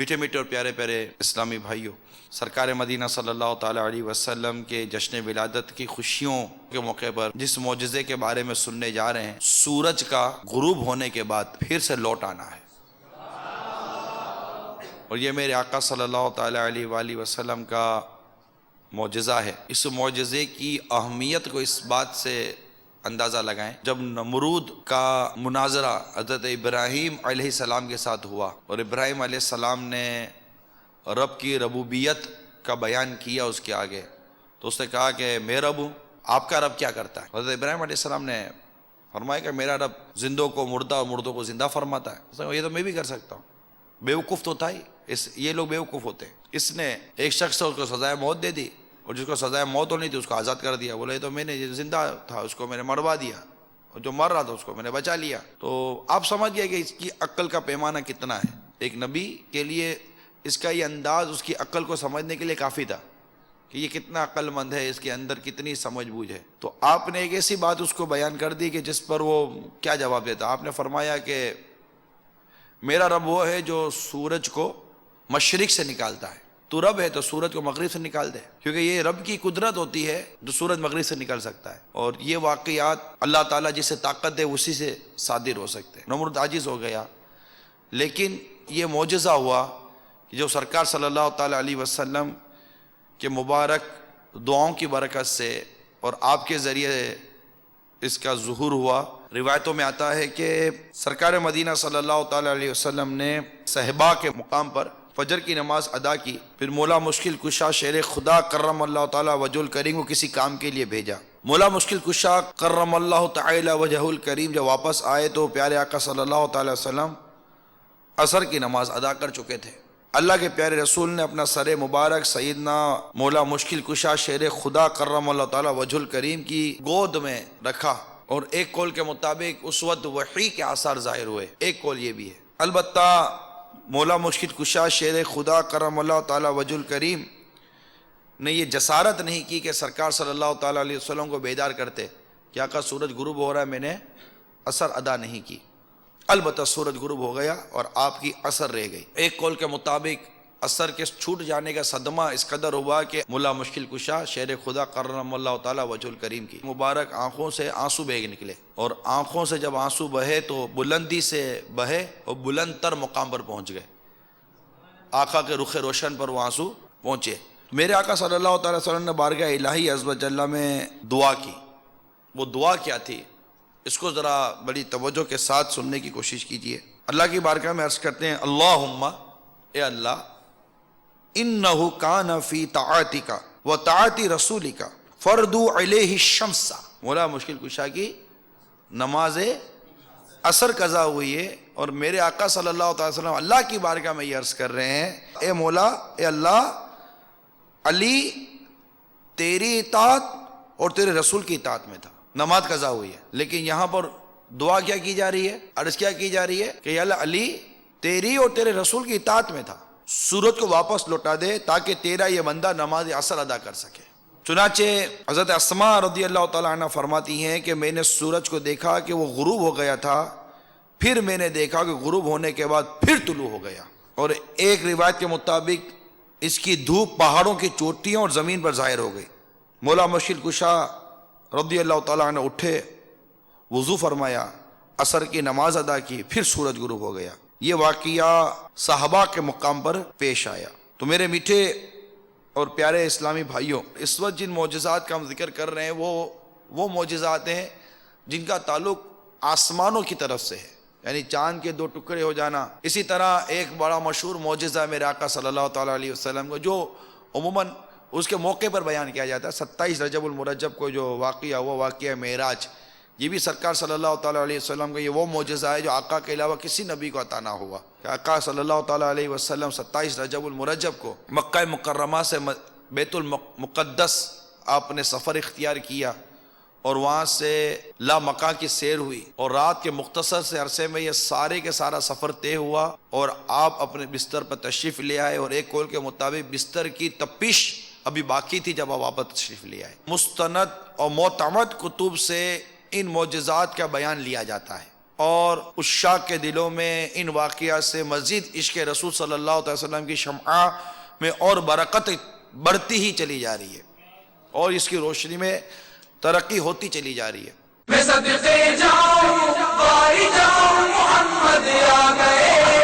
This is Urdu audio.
میٹھے میٹھے اور پیارے پیارے اسلامی بھائیوں، سرکار مدینہ صلی اللہ تعالیٰ علیہ وسلم کے جشن ولادت کی خوشیوں کے موقع پر جس معجزے کے بارے میں سننے جا رہے ہیں، سورج کا غروب ہونے کے بعد پھر سے لوٹ آنا ہے، اور یہ میرے آقا صلی اللہ تعالیٰ علیہ وآلہ وسلم کا معجزہ ہے۔ اس معجزے کی اہمیت کو اس بات سے اندازہ لگائیں، جب نمرود کا مناظرہ حضرت ابراہیم علیہ السلام کے ساتھ ہوا اور ابراہیم علیہ السلام نے رب کی ربوبیت کا بیان کیا اس کے آگے، تو اس نے کہا کہ میں رب ہوں، آپ کا رب کیا کرتا ہے؟ حضرت ابراہیم علیہ السلام نے فرمایا کہ میرا رب زندوں کو مردہ اور مردوں کو زندہ فرماتا ہے۔ اس نے کہا یہ تو میں بھی کر سکتا ہوں۔ بیوقوف تو تھا ہی، یہ لوگ بیوقوف ہوتے ہیں۔ اس نے ایک شخص سے اس کو سزائے موت دے دی، اور جس کو سزائے موت ہونی تھی اس کو آزاد کر دیا۔ بولے تو میں نے زندہ تھا اس کو میں نے مروا دیا، اور جو مر رہا تھا اس کو میں نے بچا لیا۔ تو آپ سمجھ گئے کہ اس کی عقل کا پیمانہ کتنا ہے۔ ایک نبی کے لیے اس کا یہ انداز اس کی عقل کو سمجھنے کے لیے کافی تھا کہ یہ کتنا عقل مند ہے، اس کے اندر کتنی سمجھ بوجھ ہے۔ تو آپ نے ایک ایسی بات اس کو بیان کر دی کہ جس پر وہ کیا جواب دیتا۔ آپ نے فرمایا کہ میرا رب وہ ہے جو سورج کو مشرق سے نکالتا ہے، تو رب ہے تو سورج کو مغرب سے نکال دے، کیونکہ یہ رب کی قدرت ہوتی ہے جو سورج مغرب سے نکل سکتا ہے، اور یہ واقعات اللہ تعالیٰ جسے طاقت دے اسی سے صادر ہو سکتے ہیں۔ نمرود عاجز ہو گیا، لیکن یہ معجزہ ہوا کہ جو سرکار صلی اللہ تعالیٰ علیہ وسلم کے مبارک دعاؤں کی برکت سے اور آپ کے ذریعے اس کا ظہور ہوا۔ روایتوں میں آتا ہے کہ سرکار مدینہ صلی اللہ تعالیٰ علیہ وسلم نے صحبا کے مقام پر فجر کی نماز ادا کی، پھر مولا مشکل کشا شیر خدا کرم اللہ تعالیٰ وجہ الکریم کو کسی کام کے لیے بھیجا۔ مولا مشکل کشا کرم اللہ تعالیٰ وجہ الکریم جب واپس آئے تو پیارے آقا صلی اللہ تعالیٰ وسلم عصر کی نماز ادا کر چکے تھے۔ اللہ کے پیارے رسول نے اپنا سر مبارک سیدنا مولا مشکل کشا شیر خدا کرم اللہ تعالیٰ وجہ الکریم کی گود میں رکھا، اور ایک قول کے مطابق اس وقت وحی کے آثار ظاہر ہوئے، ایک قول یہ بھی ہے۔ البتہ مولا مشکل کشا شیر خدا کرم اللہ تعالیٰ وجہ الکریم نے یہ جسارت نہیں کی کہ سرکار صلی اللہ تعالیٰ علیہ وسلم کو بیدار کرتے کہ آقا سورج غروب ہو رہا ہے، میں نے عصر ادا نہیں کی۔ البتہ سورج غروب ہو گیا اور آپ کی عصر رہ گئی۔ ایک قول کے مطابق عصر کے چھوٹ جانے کا صدمہ اس قدر ہوا کہ مولا مشکل کشا شیر خدا کرم اللہ تعالیٰ وجہ الکریم کی مبارک آنکھوں سے آنسو بہہ نکلے، اور آنکھوں سے جب آنسو بہے تو بلندی سے بہے اور بلند تر مقام پر پہنچ گئے، آقا کے رخ روشن پر وہ آنسو پہنچے۔ میرے آقا صلی اللہ تعالیٰ وسلم نے بارگاہ الہی عز و جل میں دعا کی۔ وہ دعا کیا تھی، اس کو ذرا بڑی توجہ کے ساتھ سننے کی کوشش کیجیے۔ اللہ کی بارگاہ میں عرض کرتے ہیں، اللہم، اے اللہ، انہو کان فی طاعتک و طاعت رسولک فردو علیہ الشمس۔ مولا مشکل کشا کی نماز عصر قضا ہوئی ہے، اور میرے آقا صلی اللہ تعالی وسلم اللہ کی بارگاہ میں یہ عرض کر رہے ہیں، اے مولا، اے اللہ، علی تیری اطاعت اور تیرے رسول کی اطاعت میں تھا، نماز قضا ہوئی ہے، لیکن یہاں پر دعا کیا کی جا رہی ہے، عرض کیا کی جا رہی ہے کہ یا اللہ، علی تیری اور تیرے رسول کی اطاعت میں تھا، سورج کو واپس لوٹا دے تاکہ تیرا یہ بندہ نماز عصر ادا کر سکے۔ چنانچہ حضرت اسماء رضی اللہ تعالیٰ عنہ فرماتی ہیں کہ میں نے سورج کو دیکھا کہ وہ غروب ہو گیا تھا، پھر میں نے دیکھا کہ غروب ہونے کے بعد پھر طلوع ہو گیا، اور ایک روایت کے مطابق اس کی دھوپ پہاڑوں کی چوٹیوں اور زمین پر ظاہر ہو گئی۔ مولا مشکل کشا رضی اللہ تعالیٰ عنہ اٹھے، وضو فرمایا، عصر کی نماز ادا کی، پھر سورج غروب ہو گیا۔ یہ واقعہ صحابہ کے مقام پر پیش آیا۔ تو میرے میٹھے اور پیارے اسلامی بھائیوں، اس وقت جن معجزات کا ہم ذکر کر رہے ہیں وہ معجزات ہیں جن کا تعلق آسمانوں کی طرف سے ہے، یعنی چاند کے دو ٹکڑے ہو جانا۔ اسی طرح ایک بڑا مشہور معجزہ میرے آقا صلی اللہ تعالیٰ علیہ وسلم کو جو عموماً اس کے موقع پر بیان کیا جاتا ہے، 27 رجب المرجب کو جو واقعہ وہ واقعہ معراج، یہ بھی سرکار صلی اللہ تعالیٰ علیہ وسلم کا یہ وہ معجزہ ہے جو آقا کے علاوہ کسی نبی کو عطا نہ ہوا، کہ آقا صلی اللہ تعالیٰ علیہ وسلم 27 رجب المرجب کو مکہ مکرمہ سے بیت المقدس آپ نے سفر اختیار کیا، اور وہاں سے لا مکان کی سیر ہوئی، اور رات کے مختصر سے عرصے میں یہ سارے کے سارا سفر طے ہوا، اور آپ اپنے بستر پر تشریف لے آئے، اور ایک قول کے مطابق بستر کی تپش ابھی باقی تھی جب آپ واپس تشریف لے آئے۔ مستند اور معتمد کتب سے ان معجزات کا بیان لیا جاتا ہے، اور عشاق کے دلوں میں ان واقعات سے مزید عشق رسول صلی اللہ علیہ وسلم کی شمع میں اور برکت بڑھتی ہی چلی جا رہی ہے اور اس کی روشنی میں ترقی ہوتی چلی جا رہی ہے. میں صدقے جاؤں باری جاؤں محمد آ گئے.